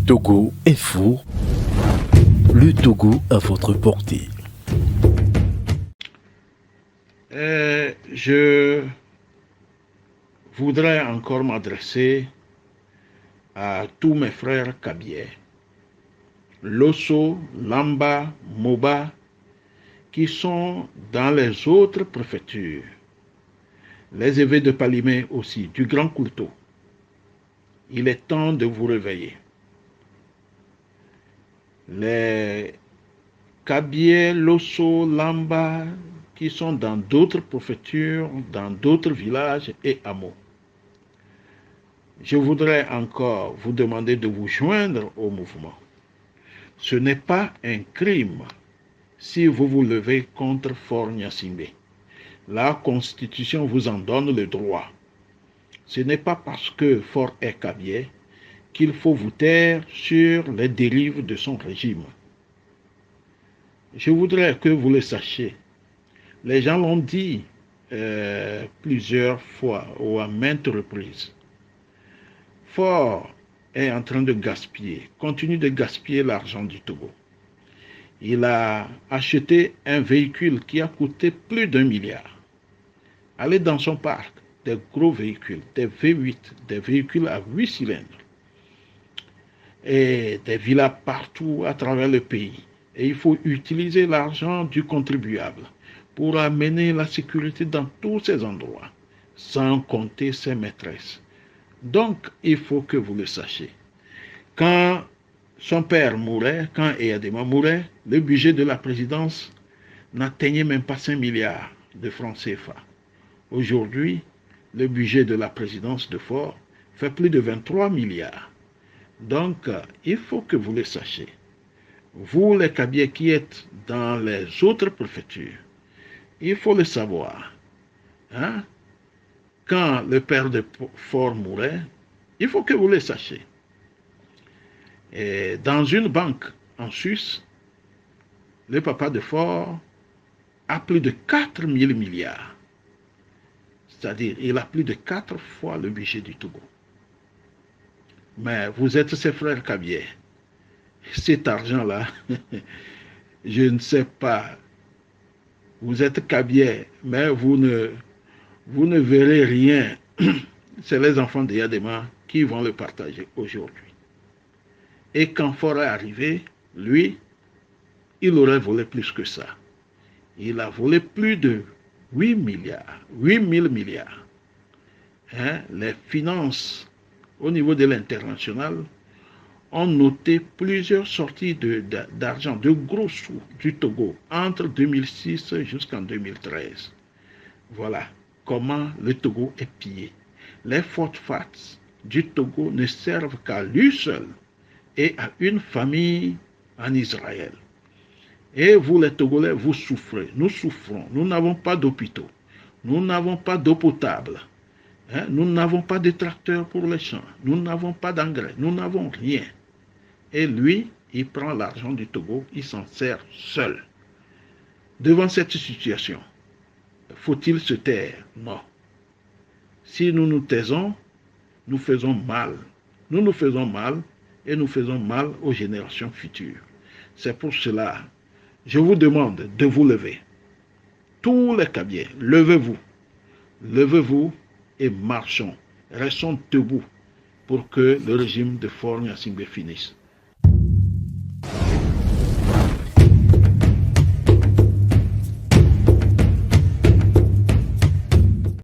Togo Info, le Togo à votre portée. Je voudrais encore m'adresser à tous mes frères kabyais, Losso, Lamba, Moba, qui sont dans les autres préfectures, les évêques de Palimé aussi, du Grand Coulteau. Il est temps de vous réveiller. Les Kabyais, Losso, Lamba, qui sont dans d'autres préfectures, dans d'autres villages et hameaux. Je voudrais encore vous demander de vous joindre au mouvement. Ce n'est pas un crime si vous vous levez contre Fort Gnassingbé. La Constitution vous en donne le droit. Ce n'est pas parce que Fort est kabyais qu'il faut vous taire sur les dérives de son régime. Je voudrais que vous le sachiez. Les gens l'ont dit plusieurs fois ou à maintes reprises. Fort est en train de gaspiller, continue de gaspiller l'argent du Togo. Il a acheté un véhicule qui a coûté plus d'1 milliard. Allez dans son parc, des gros véhicules, des V8, des véhicules à 8 cylindres, et des villas partout à travers le pays. Et il faut utiliser l'argent du contribuable pour amener la sécurité dans tous ces endroits, sans compter ses maîtresses. Donc, il faut que vous le sachiez. Quand son père mourait, quand Eyadema mourait, le budget de la présidence n'atteignait même pas 5 milliards de francs CFA. Aujourd'hui, le budget de la présidence de Fort fait plus de 23 milliards. Donc, il faut que vous le sachiez. Vous, les Kabyais qui êtes dans les autres préfectures, il faut le savoir. Hein? Quand le père de Fort mourait, il faut que vous le sachiez. Et dans une banque en Suisse, le papa de Fort a plus de 4 000 milliards. C'est-à-dire, il a plus de 4 fois le budget du Togo. Mais vous êtes ses frères kabyais. Cet argent-là, je ne sais pas. Vous êtes kabyais, mais vous ne verrez rien. C'est les enfants d'Eyadema qui vont le partager aujourd'hui. Et quand Fort est arrivé, lui, il aurait volé plus que ça. Il a volé plus de 8 milliards, 8 000 milliards. Les finances au niveau de l'international ont noté plusieurs sorties d'argent, de gros sous du Togo entre 2006 jusqu'en 2013. Voilà comment le Togo est pillé. Les phosphates du Togo ne servent qu'à lui seul et à une famille en Israël. Et vous les Togolais, vous souffrez, nous souffrons, nous n'avons pas d'hôpitaux, nous n'avons pas d'eau potable, nous n'avons pas de tracteurs pour les champs, nous n'avons pas d'engrais, nous n'avons rien. Et lui, il prend l'argent du Togo, il s'en sert seul. Devant cette situation, faut-il se taire? Non. Si nous nous taisons, nous faisons mal. Nous nous faisons mal et nous faisons mal aux générations futures. C'est pour cela, je vous demande de vous lever. Tous les Kabyais, levez-vous. Levez-vous et marchons. Restons debout pour que le régime de Fort Gnassingbé finisse.